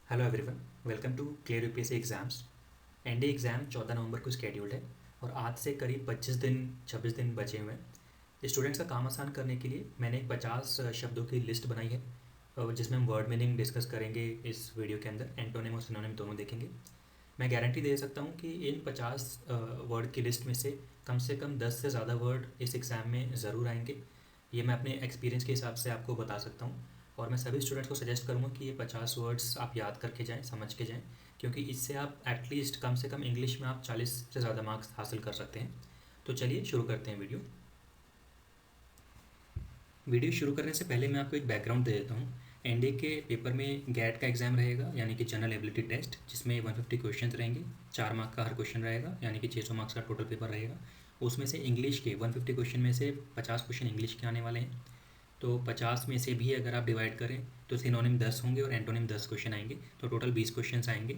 Hello everyone, welcome to clear UPSC exams. NDA exam 14 नवंबर को scheduled है और आज से करीब 26 दिन बचे हुए हैं। स्टूडेंट्स का काम आसान करने के लिए मैंने एक 50 शब्दों की लिस्ट बनाई है जिसमें हम वर्ड मीनिंग डिस्कस करेंगे। इस वीडियो के अंदर एंटोनिम और सिनोनिम दोनों देखेंगे। मैं गारंटी दे सकता हूँ कि इन 50 वर्ड की लिस्ट में से कम 10 से ज़्यादा वर्ड इस एग्ज़ाम में ज़रूर आएंगे। ये मैं अपने एक्सपीरियंस के हिसाब से आपको बता सकता हूँ और मैं सभी स्टूडेंट्स को सजेस्ट करूँगा कि ये 50 वर्ड्स आप याद करके जाएँ, समझ के जाएँ, क्योंकि इससे आप एटलीस्ट कम से कम इंग्लिश में आप 40 से ज़्यादा मार्क्स हासिल कर सकते हैं। तो चलिए शुरू करते हैं वीडियो शुरू करने से पहले मैं आपको एक बैकग्राउंड दे देता हूँ। एनडीए के पेपर में गैट का एग्ज़ाम रहेगा, यानी कि जनरल एबिलिटी टेस्ट, जिसमें 150 क्वेश्चन रहेंगे। 4 मार्क का हर क्वेश्चन रहेगा, यानी कि 600 मार्क्स का टोटल पेपर रहेगा। उसमें से इंग्लिश के 150 क्वेश्चन में से 50 क्वेश्चन इंग्लिश के आने वाले हैं। तो 50 में से भी अगर आप डिवाइड करें तो सिनोनिम 10 होंगे और एंटोनिम 10 क्वेश्चन आएंगे, तो टोटल 20 क्वेश्चन आएंगे।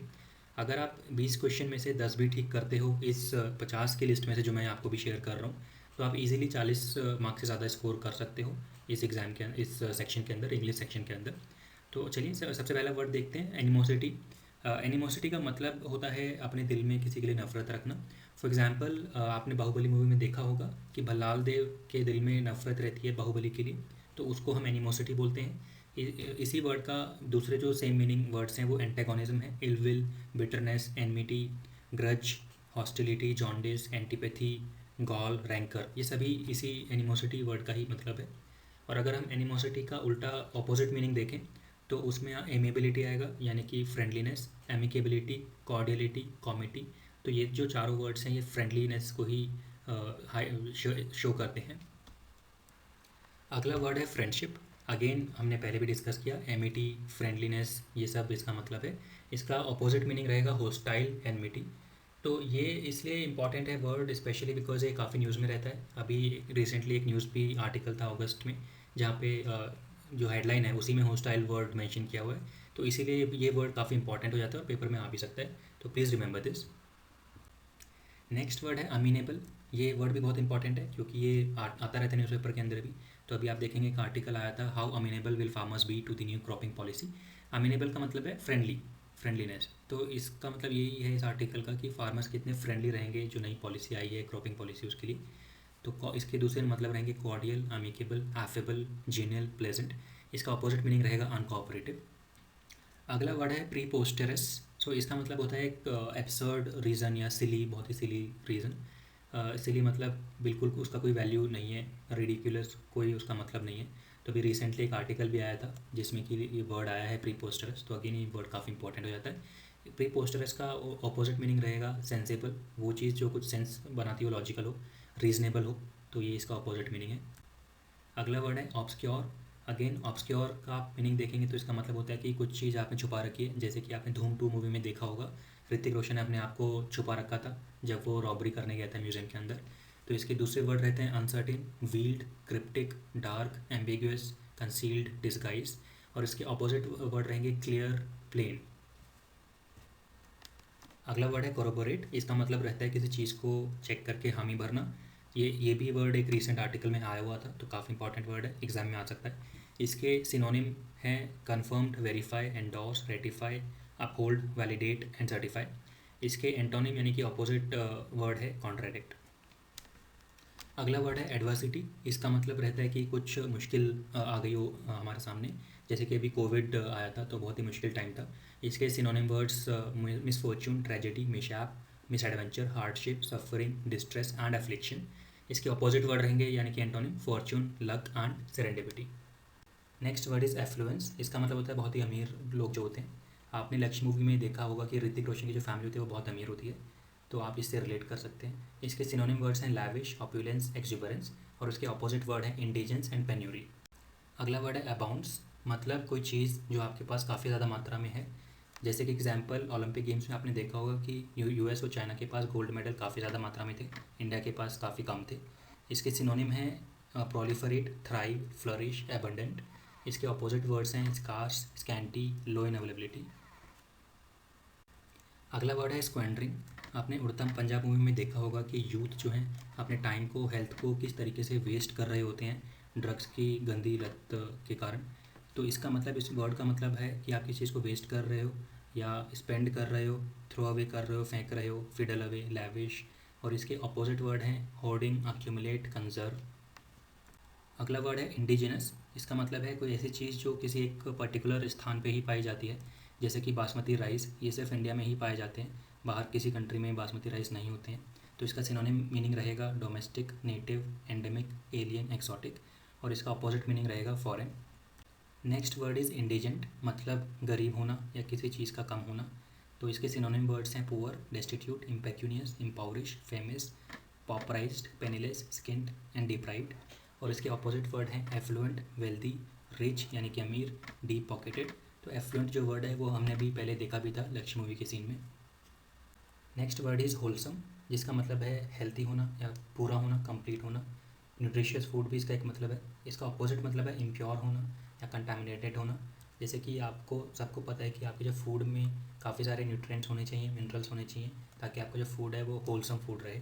अगर आप 20 क्वेश्चन में से 10 भी ठीक करते हो इस 50 की लिस्ट में से जो मैं आपको भी शेयर कर रहा हूँ, तो आप इजीली 40 मार्क्स से ज़्यादा स्कोर कर सकते हो इस एग्ज़ाम के इस सेक्शन के अंदर, इंग्लिश सेक्शन के अंदर। तो चलिए सबसे पहला वर्ड देखते हैं, एनिमोसिटी। एनिमोसिटी का मतलब होता है अपने दिल में किसी के लिए नफ़रत रखना। फॉर एग्ज़ाम्पल आपने बाहुबली मूवी में देखा होगा कि भल्लाल देव के दिल में नफ़रत रहती है बाहुबली के लिए, तो उसको हम एनिमोसिटी बोलते हैं। इसी वर्ड का दूसरे जो सेम मीनिंग वर्ड्स हैं वो एंटेगोनिज्म है, ill will, bitterness, enmity, grudge, hostility, jaundice, antipathy, gall, rancour, ये सभी इसी एनिमोसिटी वर्ड का ही मतलब है। और अगर हम एनिमोसिटी का उल्टा ऑपोजिट मीनिंग देखें तो उसमें एमेबिलिटी आएगा, यानी कि फ्रेंडलीनेस, एमिकेबिलिटी, कॉर्डियलिटी, कॉमिटी। तो ये जो चारों वर्ड्स हैं ये फ्रेंडलीनेस को ही शो करते हैं। अगला वर्ड है फ्रेंडशिप। अगेन हमने पहले भी डिस्कस किया, एमिटी, फ्रेंडलीनेस, ये सब इसका मतलब है। इसका अपोजिट मीनिंग रहेगा होस्टाइल, एनमिटी। तो ये इसलिए इम्पॉर्टेंट है वर्ड, स्पेशली बिकॉज ये काफ़ी न्यूज़ में रहता है। अभी रिसेंटली एक न्यूज़ भी आर्टिकल था अगस्त में, जहाँ पे जो हेडलाइन है उसी में होस्टाइल वर्ड मेंशन किया हुआ है। तो इसीलिए ये वर्ड काफ़ी इंपॉर्टेंट हो जाता है और पेपर में आ भी सकता है, तो please remember this. Next word है अमीनेबल। ये वर्ड भी बहुत इंपॉर्टेंट है क्योंकि ये आता रहता है न्यूज़पेपर के अंदर भी। तो अभी आप देखेंगे एक आर्टिकल आया था, how amenable will farmers be to the new cropping policy. Amenable का मतलब है फ्रेंडली, फ्रेंडलीनेस। तो इसका मतलब यही है इस आर्टिकल का कि फार्मर्स कितने फ्रेंडली रहेंगे जो नई पॉलिसी आई है क्रॉपिंग पॉलिसी उसके लिए। तो इसके दूसरे मतलब रहेंगे कॉर्डियल, अमिकेबल, एफेबल, जीनियल, प्लेजेंट। इसका अपोजिट मीनिंग रहेगा अनकोऑपरेटिव। अगला वर्ड है प्रीपोस्टरस। सो इसका मतलब होता है एक एब्सर्ड रीज़न या सिली, बहुत ही सिली रीज़न। सिली मतलब बिल्कुल उसका कोई वैल्यू नहीं है, रिडिकुलस कोई उसका मतलब नहीं है। तो अभी रिसेंटली एक आर्टिकल भी आया था जिसमें कि ये वर्ड आया है प्रीपोस्टरस। तो अगेन ये वर्ड काफ़ी इंपॉर्टेंट हो जाता है। प्रीपोस्टरस का ऑपोजिट मीनिंग रहेगा सेंसेबल, वो चीज़ जो कुछ सेंस बनाती हो, लॉजिकल हो, रीजनेबल हो। तो ये इसका ऑपोजिट मीनिंग है। अगला वर्ड है ऑब्सक्योर। अगेन ऑब्सक्योर का आप मीनिंग देखेंगे तो इसका मतलब होता है कि कुछ चीज़ आपने छुपा रखी है। जैसे कि आपने धूम 2 मूवी में देखा होगा, ऋतिक रोशन ने अपने आप को छुपा रखा था जब वो रॉबरी करने गया था म्यूजियम के अंदर। तो इसके दूसरे वर्ड रहते हैं uncertain, wield, cryptic, dark, ambiguous, concealed, disguise. और इसके अपोजिट वर्ड रहेंगे क्लियर, प्लेन। अगला वर्ड है कोरोबोरेट। इसका मतलब रहता है किसी चीज़ को चेक करके हामी भरना। ये भी वर्ड एक रीसेंट आर्टिकल में आया हुआ था, तो काफ़ी इंपॉर्टेंट वर्ड है, एग्जाम में आ सकता है। इसके सिनोनिम हैं confirmed, verify, endorse, ratify, uphold, validate and certify. इसके एंटोनिम यानी कि अपोजिट वर्ड है कॉन्ट्राडिक्ट। अगला वर्ड है एडवर्सिटी। इसका मतलब रहता है कि कुछ मुश्किल आ गई हो हमारे सामने। जैसे कि अभी कोविड आया था तो बहुत ही मुश्किल टाइम था। इसके synonym words misfortune, tragedy, mishap, misadventure, hardship, suffering, distress and affliction. इसके अपोजिट वर्ड रहेंगे यानी कि antonym Fortune, luck and serendipity. Next word is affluence. इसका मतलब होता है बहुत ही अमीर लोग जो होते हैं। आपने लक्ष्य मूवी में देखा होगा कि ऋतिक रोशन की जो फैमिली होती है वो बहुत अमीर होती है, तो आप इससे रिलेट कर सकते हैं। इसके सिनोनिम वर्ड्स हैं लैविश, ऑप्यूलेंस, एक्जुबरेंस। और उसके ऑपोजिट वर्ड है इंडिजेंस एंड पेन्यूरी। अगला वर्ड है अबाउंड्स। मतलब कोई चीज़ जो आपके पास काफ़ी ज़्यादा मात्रा में है। जैसे कि एग्जांपल ओलंपिक गेम्स में आपने देखा होगा कि यूएस और चाइना के पास गोल्ड मेडल काफ़ी ज़्यादा मात्रा में थे, इंडिया के पास काफ़ी कम थे। इसके सिनोनिम हैं प्रोलिफरेट, थ्राइव, फ्लरिश, एबंडेंट। इसके ऑपोजिट वर्ड्स हैं स्कार्स, स्कैंटी, लो इन अवेलेबिलिटी। अगला वर्ड है स्क्वेंडरिंग। आपने उड़तम पंजाब मूवी में देखा होगा कि यूथ जो हैं अपने टाइम को, हेल्थ को किस तरीके से वेस्ट कर रहे होते हैं ड्रग्स की गंदी लत के कारण। तो इसका मतलब, इस वर्ड का मतलब है कि आप किसी चीज़ को वेस्ट कर रहे हो या स्पेंड कर रहे हो, थ्रो अवे कर रहे हो, फेंक रहे हो, फिडल अवे, लैविश। और इसके अपोजिट वर्ड हैं होर्डिंग, अक्यूमुलेट, कंजर्व। अगला वर्ड है इंडिजिनस। इसका मतलब है कोई ऐसी चीज़ जो किसी एक पर्टिकुलर स्थान पे ही पाई जाती है, जैसे कि बासमती राइस, ये सिर्फ इंडिया में ही पाए जाते हैं, बाहर किसी कंट्री में बासमती राइस नहीं होते हैं। तो इसका सिनोनिम मीनिंग रहेगा domestic, native, endemic, alien, exotic. और इसका अपोजिट मीनिंग रहेगा foreign. Next word is indigent, मतलब गरीब होना या किसी चीज़ का कम होना। तो इसके सिनोनिम वर्ड्स हैं poor, destitute, impecunious, impoverish, famous, pauperized, penniless, skint and deprived. और इसके अपोजिट वर्ड हैं एफ्लुएंट, वेल्दी, रिच यानी कि अमीर, डीप पॉकेटेड। तो एफ्लुएंट जो वर्ड है वो हमने अभी पहले देखा भी था लक्ष्य मूवी के सीन में। नेक्स्ट वर्ड इज़ होलसम, जिसका मतलब है हेल्थी होना या पूरा होना, कंप्लीट होना। न्यूट्रिशियस फूड भी इसका एक मतलब है। इसका अपोजिट मतलब है इम्प्योर होना या कंटामिनेटेड होना। जैसे कि आपको सबको पता है कि आपके जो फूड में काफ़ी सारे न्यूट्रिएंट्स होने चाहिए, मिनरल्स होने चाहिए, ताकि आपका जो फूड है वो होलसम फूड रहे।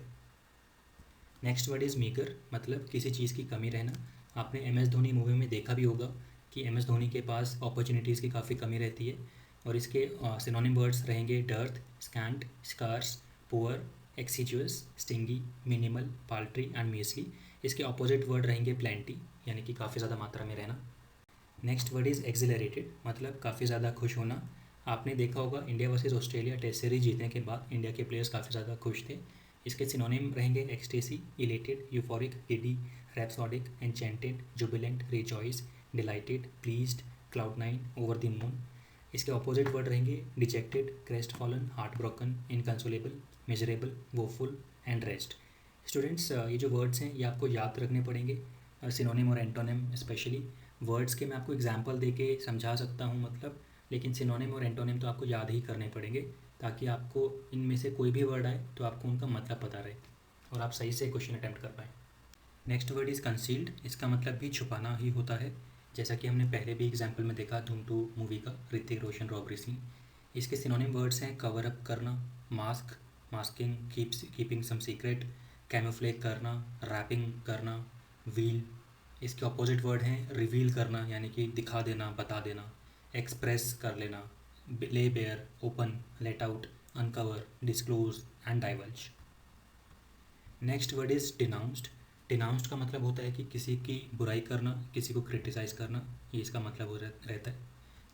नेक्स्ट वर्ड इज़ मीगर, मतलब किसी चीज़ की कमी रहना। आपने एम एस धोनी मूवी में देखा भी होगा कि एम एस धोनी के पास अपॉर्चुनिटीज़ की काफ़ी कमी रहती है। और इसके सिनोनिम वर्ड्स रहेंगे dearth, scant, scarce, poor, exiguous, stingy, minimal, paltry and measly. इसके अपोजिट वर्ड रहेंगे प्लेंटी, यानी कि काफ़ी ज़्यादा मात्रा में रहना। नेक्स्ट वर्ड इज़ एक्सिलरेटेड, मतलब काफ़ी ज़्यादा खुश होना। आपने देखा होगा India versus Australia test series जीतने के बाद इंडिया के प्लेयर्स काफ़ी ज़्यादा खुश थे। इसके सिनोनिम रहेंगे ecstasy, elated, euphoric, giddy, rhapsodic, enchanted, jubilant, rejoice, delighted, pleased, cloud nine, over the moon. इसके अपोजिट वर्ड रहेंगे dejected, crestfallen, heartbroken, inconsolable, miserable, woeful and rest. Students, ये जो वर्ड्स हैं ये आपको याद रखने पड़ेंगे, सिनोनिम और एंटोनिम स्पेशली। वर्ड्स के मैं आपको एग्जांपल देके समझा सकता हूँ मतलब, लेकिन सिनोनिम और एंटोनिम तो आपको याद ही करने पड़ेंगे, ताकि आपको इनमें से कोई भी वर्ड आए तो आपको उनका मतलब पता रहे और आप सही से क्वेश्चन अटैम्प्ट कर पाएँ। Next word is concealed. इसका मतलब भी छुपाना ही होता है, जैसा कि हमने पहले भी एग्जाम्पल में देखा धूम 2 मूवी का ऋतिक रोशन रॉबरी सीन। इसके सिनोनिम वर्ड्स हैं कवर अप करना, mask, masking, keeping some secret, camouflage करना, रैपिंग करना, व्हील। इसके अपोजिट वर्ड हैं रिवील करना, यानी कि दिखा देना, बता देना, एक्सप्रेस कर लेना, lay bare, open, let out, uncover, disclose and divulge. Next word is denounced. Denounced का मतलब होता है कि किसी की बुराई करना, किसी को क्रिटिसाइज़ करना, ये इसका मतलब हो रहता है।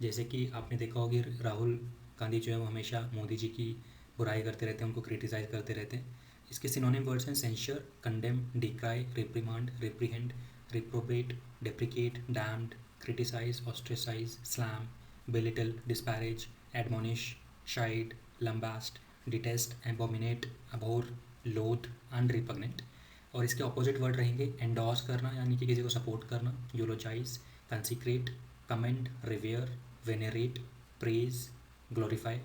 जैसे कि आपने देखा होगा कि राहुल गांधी जो है वो हमेशा मोदी जी की बुराई करते रहते हैं, उनको क्रिटिसाइज़ करते रहते हैं। इसके सिनोनिम वर्ड्स हैं censure, condemn, decry, reprimand, reprehend, reprobate, deprecate, damned, criticise, ostracise, slam, belittle, disparage, admonish, chide, lambast, detest, abominate, abhor, loathe and repugnant. और इसके ऑपोजिट वर्ड रहेंगे एंडोर्स करना, यानी कि किसी को सपोर्ट करना, eulogise, consecrate, commend, revere, venerate, praise, glorify.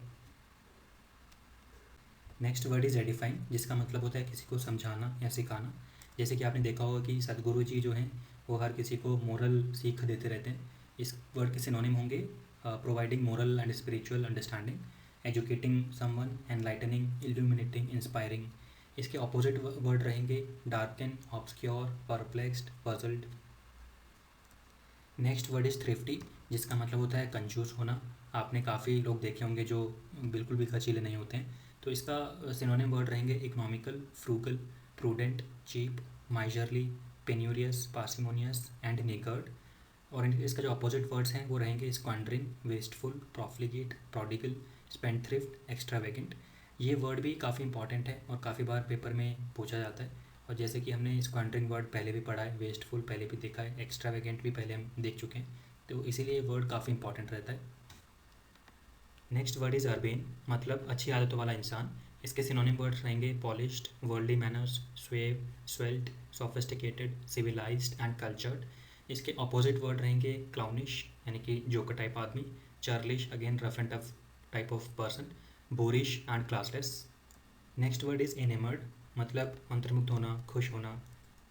Next word is edifying, जिसका मतलब होता है किसी को समझाना या सिखाना। जैसे कि आपने देखा होगा कि सदगुरु जी जो हैं वो हर किसी को मोरल सीख देते रहते हैं। इस वर्ड के सिनोनिम होंगे providing moral and spiritual understanding, educating someone, enlightening, illuminating, inspiring. इसके ऑपोजिट वर्ड रहेंगे darken, obscure, perplexed, puzzled. Next word is thrifty, जिसका मतलब होता है कंजूस होना। आपने काफ़ी लोग देखे होंगे जो बिल्कुल भी खर्चीले नहीं होते हैं। तो इसका सिनोनिम वर्ड रहेंगे economical, frugal, prudent, cheap, miserly, penurious, parsimonious and niggard. और इसका जो अपोजिट वर्ड्स हैं वो रहेंगे squandering, wasteful, profligate, prodigal, spendthrift, extravagant. ये वर्ड भी काफ़ी इंपॉर्टेंट है और काफ़ी बार पेपर में पूछा जाता है। और जैसे कि हमने स्क्वांडरिंग वर्ड पहले भी पढ़ा है, वेस्टफुल पहले भी देखा है, एक्स्ट्रावेगेंट भी पहले हम देख चुके हैं, तो इसीलिए ये वर्ड काफ़ी इंपॉर्टेंट रहता है। नेक्स्ट वर्ड इज़ अर्बेन, मतलब अच्छी आदतों वाला इंसान। इसके सिनोनिम वर्ड्स रहेंगे polished, worldly manners, suave, svelte, sophisticated, civilised and cultured. इसके अपोजिट वर्ड रहेंगे क्लाउनिश, यानी कि जोकर टाइप आदमी, churlish, again rough and tough type of person, boorish and classless. Next word is enamoured, मतलब मंत्रमुग्ध होना, खुश होना।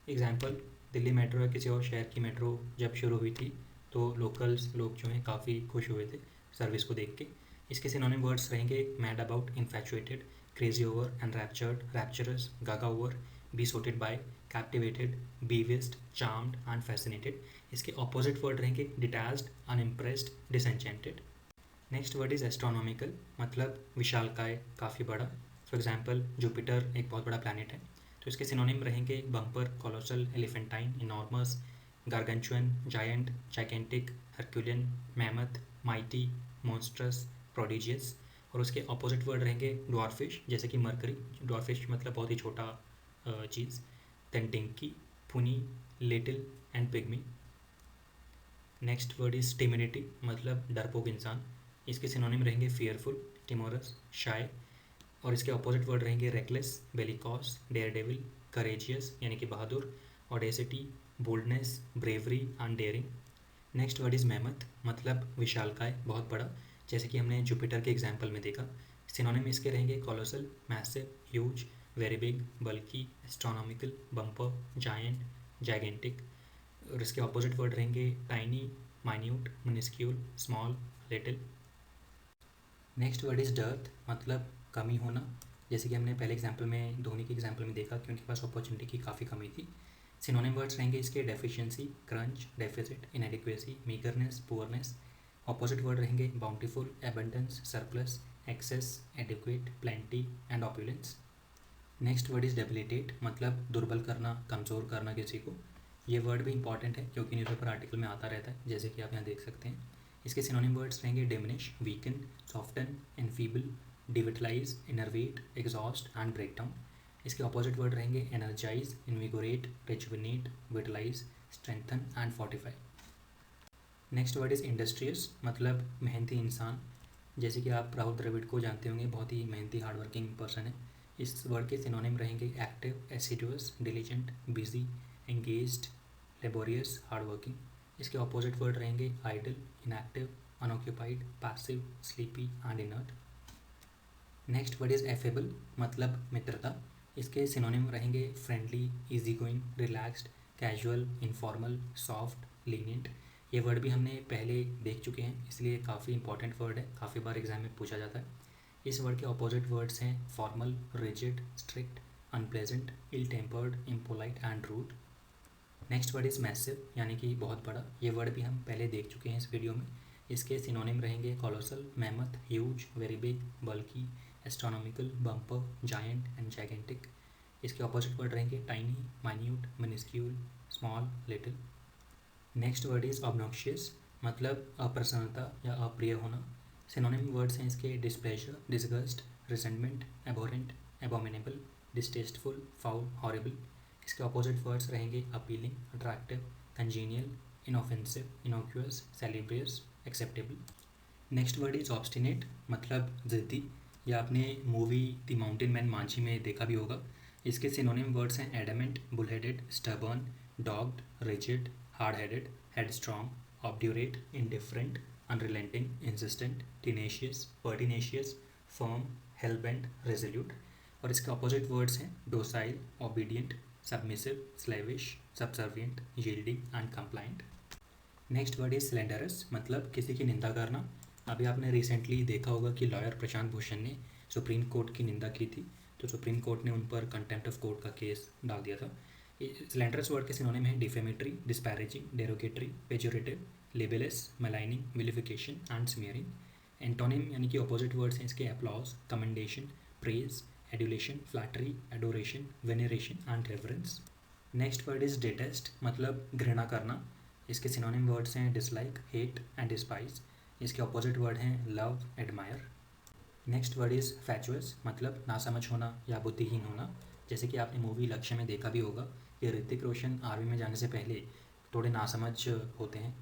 एग्जाम्पल, दिल्ली मेट्रो या किसी और शहर की मेट्रो जब शुरू हुई थी तो लोकल्स लोग जो हैं काफ़ी खुश हुए थे सर्विस को देख के। इसके सिनोनिम वर्ड्स रहेंगे mad about, infatuated, crazy over, enraptured, rapturous, gaga over, besotted by, captivated, bewitched, charmed and fascinated. इसके ऑपोजिट वर्ड रहेंगे detached, unimpressed, disenchanted. Next word is astronomical, मतलब विशालकाय, काफ़ी बड़ा। फॉर एग्जांपल जुपिटर एक बहुत बड़ा प्लैनेट है, तो इसके सिनोनिम रहेंगे bumper, colossal, elephantine, enormous, gargantuan, giant, gigantic, herculean, mammoth, mighty, monstrous, prodigious. और उसके ऑपोजिट वर्ड रहेंगे ड्वार्फिश, जैसे कि मरकरी, ड्वार्फिश मतलब बहुत ही छोटा चीज़, देन डिंकी, पुनी, little and pygmy. Next word is timidity, मतलब डरपोक इंसान। इसके सिनोनिम रहेंगे फियरफुल, टिमोरस, शाय। और इसके ऑपोजिट वर्ड रहेंगे reckless, bellicose, daredevil, courageous यानी कि बहादुर, audacity, boldness, bravery and daring. Next word is mammoth, मतलब विशालकाय, बहुत बड़ा, जैसे कि हमने जुपिटर के एग्जाम्पल में देखा। सिनोनिम इसके रहेंगे colossal, massive, huge, very big, bulky, astronomical, bumper, giant, gigantic. और इसके ऑपोजिट वर्ड रहेंगे tiny, minute, minuscule, small, little. Next word is dearth, मतलब कमी होना, जैसे कि हमने पहले एग्जाम्पल में, धोनी के एग्जाम्पल में देखा कि उनके पास अपॉर्चुनिटी की काफ़ी कमी थी। सिनोनिम वर्ड्स रहेंगे इसके deficiency, crunch, deficit, inadequacy, meagreness, poorness. Opposite word रहेंगे bountiful, abundance, surplus, excess, adequate, plenty and opulence. Next word is debilitate, मतलब दुर्बल करना, कमज़ोर करना किसी को। ये वर्ड भी इंपॉर्टेंट है क्योंकि न्यूज़पेपर आर्टिकल में आता रहता है, जैसे कि आप यहाँ देख सकते हैं। इसके सिनोनिम वर्ड्स रहेंगे diminish, weaken, soften, enfeeble, devitalise, enervate, exhaust and breakdown. इसके ऑपोजिट वर्ड रहेंगे energise, invigorate, rejuvenate, vitalise, strengthen and fortify. Next word is industrious, मतलब मेहनती इंसान, जैसे कि आप राहुल द्रविड़ को जानते होंगे, बहुत ही मेहनती हार्ड वर्किंग पर्सन है। इस वर्ड के सिनोनिम रहेंगे active, assiduous, diligent, busy, engaged, laborious, hard working. इसके ऑपोजिट वर्ड रहेंगे idle, inactive, unoccupied, passive, sleepy and inert. Next word is affable, मतलब मित्रता। इसके सिनोनिम रहेंगे friendly, easy going, relaxed, casual, informal, soft, lenient. ये word भी हमने पहले देख चुके हैं, इसलिए काफ़ी इंपॉर्टेंट वर्ड है, काफ़ी बार एग्जाम में पूछा जाता है। इस वर्ड के ऑपोजिट वर्ड्स हैं formal, rigid, strict, unpleasant, ill tempered, impolite and rude. Next word is massive, यानी कि बहुत बड़ा। ये वर्ड भी हम पहले देख चुके हैं इस वीडियो में। इसके सिनोनिम रहेंगे colossal, mammoth, huge, very big, bulky, astronomical, bumper, giant and gigantic. इसके ऑपोजिट वर्ड रहेंगे tiny, minute, minuscule, small, little. Next word is obnoxious, मतलब अप्रसन्नता या अप्रिय होना। सिनोनिम वर्ड्स हैं इसके displeasure, disgust, resentment, abhorrent, abominable, distasteful, foul, horrible. इसके ऑपोजिट वर्ड्स रहेंगे appealing, attractive, congenial, inoffensive, innocuous, salubrious, acceptable. Next word is obstinate, मतलब ज़िद्दी। या आपने movie the mountain man Manjhi में देखा भी होगा। इसके सिनोनिम वर्ड्स हैं adamant, bullheaded, stubborn, dogged, rigid, hard headed, headstrong, obdurate, indifferent, unrelenting, insistent, tenacious, pertinacious, firm, hellbent, resolute. और इसके अपोजिट वर्ड्स हैं docile, obedient, submissive, slavish, subservient, yielding and compliant. Next word is slanderous, मतलब किसी की निंदा करना। अभी आपने रिसेंटली देखा होगा कि लॉयर प्रशांत भूषण ने सुप्रीम कोर्ट की निंदा की थी, तो सुप्रीम कोर्ट ने उन पर कंटेम्प्ट ऑफ कोर्ट का केस डाल दिया था। स्लेंडरस वर्ड के सिनोनिम है defamatory, disparaging, derogatory, pejorative, libellous, maligning, vilification and smearing. Antonym यानी कि अपोजिट वर्ड्स हैं इसके applause, commendation, praise, adulation, flattery, adoration, veneration and reverence. Next word is detest, मतलब घृणा करना। इसके सिनोनिम वर्ड्स हैं डिसलाइक, हेट एंड डिस्पाइज। इसके अपोजिट वर्ड हैं love, admire. Next word is fatuous, मतलब नासमझ होना या बुद्धिहीन होना। जैसे कि आपने मूवी लक्ष्य में देखा भी होगा कि ऋतिक रोशन आर्मी में जाने से पहले थोड़े नासमझ होते हैं।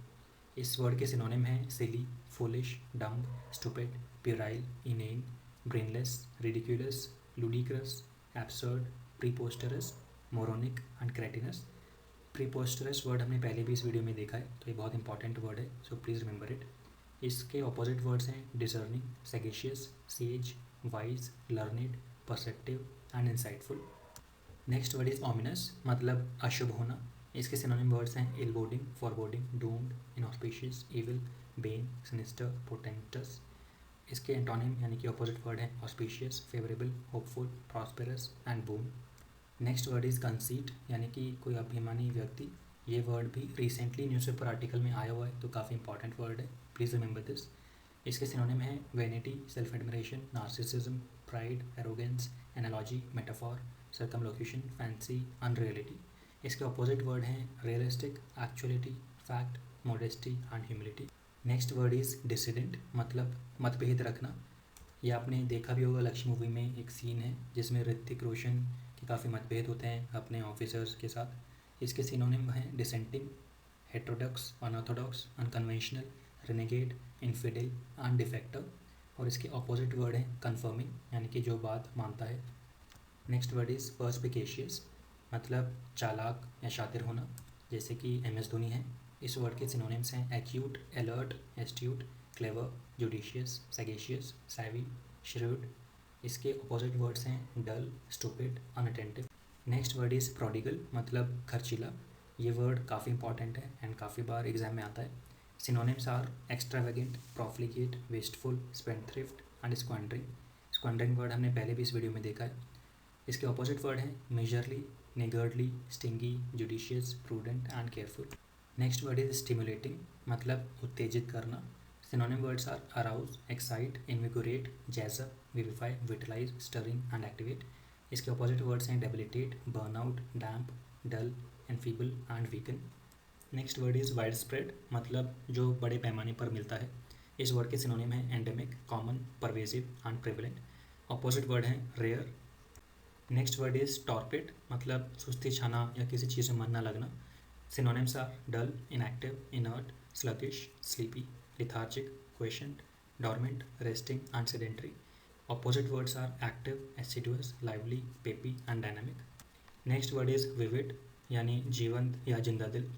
इस वर्ड के सिनोनिम हैं silly, foolish, dumb, stupid, puerile, inane, brainless, ridiculous, ludicrous, absurd, preposterous, moronic and cretinous. Preposterous word हमने पहले भी इस वीडियो में देखा है, तो ये बहुत इंपॉर्टेंट वर्ड है, सो प्लीज़ रिमेंबर इट। इसके ऑपोजिट वर्ड्स हैं discerning, sagacious, sage, wise, learned, perceptive and insightful. Next word is ominous, मतलब अशुभ होना। इसके सिनोनिम वर्ड्स हैं ill boding, foreboding, doomed, inauspicious, evil, bane, sinister, portentous. इसके antonym यानी कि ऑपोजिट वर्ड है auspicious, favourable, hopeful, prosperous and boom. Next word is conceit, यानी कि कोई अभिमानी व्यक्ति। ये वर्ड भी रिसेंटली न्यूज़पेपर आर्टिकल में आया हुआ है, तो काफ़ी इंपॉर्टेंट वर्ड है, प्लीज़ रिमेंबर दिस। इसके सिनोनिम है vanity, self admiration, narcissism, pride, arrogance, analogy, metaphor, circumlocution, fancy, unreality. इसके अपोजिट वर्ड हैं realistic, actuality, fact, modesty and humility. Next word is dissident, मतलब मतभेद रखना। ये आपने देखा भी होगा, लक्ष्य मूवी में एक सीन है जिसमें ऋतिक रोशन के काफ़ी मतभेद होते हैं अपने ऑफिसर्स के साथ। इसके सिनोनिम हैं dissenting, heterodox, unorthodox, unconventional, renegade, infidel and defector. और इसके ऑपोजिट वर्ड है कन्फर्मिंग, यानी कि जो बात मानता है। नेक्स्ट वर्ड इज़ पर्सपिकेशियस, मतलब चालाक या शातिर होना, जैसे कि MS धोनी है। इस वर्ड के सिनोनिम्स हैं acute, alert, astute, clever, judicious, sagacious, savvy, shrewd. इसके अपोजिट वर्ड्स हैं dull, stupid, unattentive. Next word is prodigal, मतलब खर्चीला। ये वर्ड काफ़ी इंपॉर्टेंट है एंड काफ़ी बार एग्जाम में आता है। Synonyms are extravagant, profligate, wasteful, spendthrift and squandering. Squandering word हमने पहले भी इस वीडियो में देखा है। इसके ऑपोजिट वर्ड हैं miserly, niggardly, stingy, judicious, prudent and careful. Next word is stimulating, मतलब उत्तेजित करना। Synonym words are arouse, excite, invigorate, jazz up, vivify, vitalise, stirring and activate. इसके ऑपोजिट वर्ड्स हैं debilitate, burnout, damp, dull, enfeeble and weaken. Next word is widespread, मतलब जो बड़े पैमाने पर मिलता है। इस वर्ड के सिनोनिम हैं endemic, common, pervasive and prevalent. Opposite word हैं rare. Next word is torpid, मतलब सुस्ती छाना या किसी चीज़ में मन ना लगना। Synonyms are dull, inactive, inert, sluggish, sleepy, lethargic, quiescent, dormant, resting and sedentary. Opposite words are active, assiduous, lively, peppy and dynamic. Next word is vivid, यानी जीवंत या जिंदा दिल।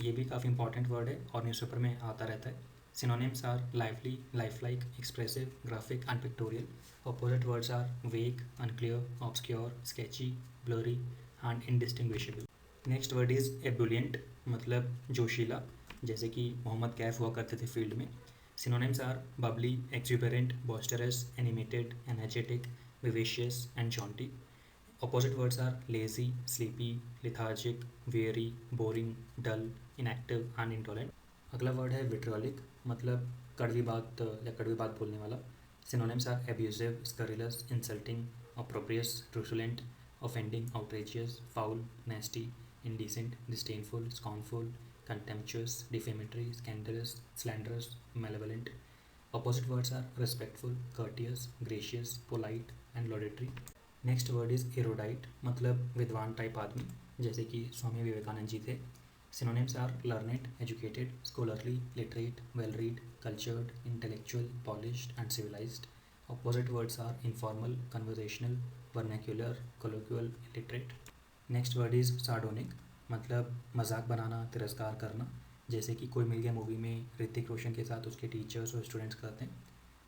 ये भी काफ़ी इंपॉर्टेंट वर्ड है और न्यूज़पेपर में आता रहता है। Synonyms are lively, lifelike, expressive, graphic and pictorial. Opposite words are vague, unclear, obscure, sketchy, blurry and indistinguishable. Next word is ebullient, मतलब जोशीला, जैसे कि मोहम्मद कैफ हुआ करते थे फील्ड में। Synonyms are bubbly, exuberant, boisterous, animated, energetic, vivacious and jaunty. Opposite words are lazy, sleepy, lethargic, weary, boring, dull, inactive and indolent. अगला word है विट्रोलिक, मतलब कड़वी बात या कड़वी बात बोलने वाला। Synonyms are abusive, scurrilous, insulting, opprobrious, truculent, offending, outrageous, foul, nasty, indecent, disdainful, scornful, contemptuous, defamatory, scandalous, slanderous, malevolent. Opposite words are respectful, courteous, gracious, polite and laudatory. Next word is erudite, मतलब विद्वान type आदमी, जैसे कि स्वामी विवेकानंद जी थे। Synonyms are learned, educated, scholarly, literate, well read, cultured, intellectual, polished and civilised. Opposite words are informal, conversational, vernacular, colloquial, illiterate. Next word is sardonic, मतलब मजाक बनाना, तिरस्कार करना, जैसे कि कोई मिल गया मूवी में ऋतिक रोशन के साथ उसके टीचर्स और स्टूडेंट्स करते हैं।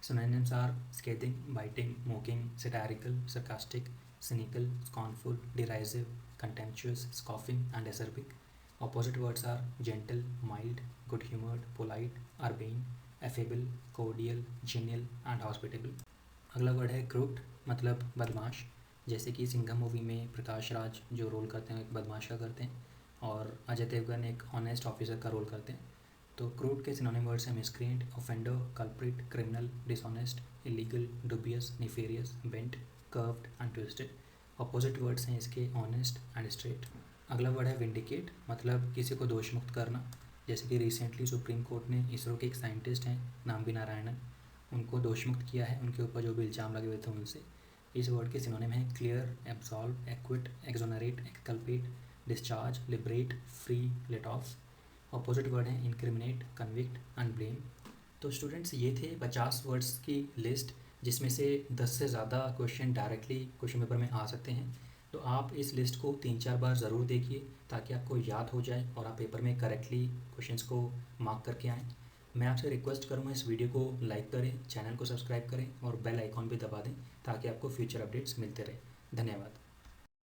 Synonyms are scathing, biting, mocking, satirical, sarcastic, cynical, scornful, derisive, contemptuous, scoffing, and acerbic. Opposite words are gentle, mild, good-humored, polite, urbane, affable, cordial, genial, and hospitable. अगला वर्ड है क्रूट, मतलब बदमाश, जैसे कि सिंघम मूवी में प्रकाश राज जो रोल करते हैं एक बदमाश का करते हैं और अजय देवगन एक ऑनेस्ट ऑफिसर का रोल करते हैं। तो क्रूड के सिनोनिम वर्ड्स हैं miscreant, offender, culprit, criminal, dishonest, illegal, dubious, nefarious, bent, curved and twisted. Opposite words हैं इसके ऑनेस्ट एंड स्ट्रेट। अगला वर्ड है विंडिकेट, मतलब किसी को दोष मुक्त करना, जैसे कि रिसेंटली सुप्रीम कोर्ट ने इसरो के एक साइंटिस्ट हैं नाम्बी नारायणन, उनको दोष मुक्त किया है उनके ऊपर जो भी इल्ज़ाम लगे हुए थे उनसे। इस वर्ड के सिनोनिम हैं clear, absolve, acquit, exonerate, exculpate, discharge, liberate, free, let off. Opposite word हैं इनक्रिमिनेट, कन्विक्ट एंड ब्लेम। तो स्टूडेंट्स ये थे 50 वर्ड्स की लिस्ट, जिसमें से 10 से ज़्यादा क्वेश्चन डायरेक्टली क्वेश्चन पेपर में आ सकते हैं। तो आप इस लिस्ट को 3-4 बार ज़रूर देखिए ताकि आपको याद हो जाए और आप पेपर में करेक्टली क्वेश्चंस को मार्क करके आएँ। मैं आपसे रिक्वेस्ट करूँगा इस वीडियो को लाइक करें, चैनल को सब्सक्राइब करें और बेल आइकॉन भी दबा दें ताकि आपको फ्यूचर अपडेट्स मिलते रहे। धन्यवाद।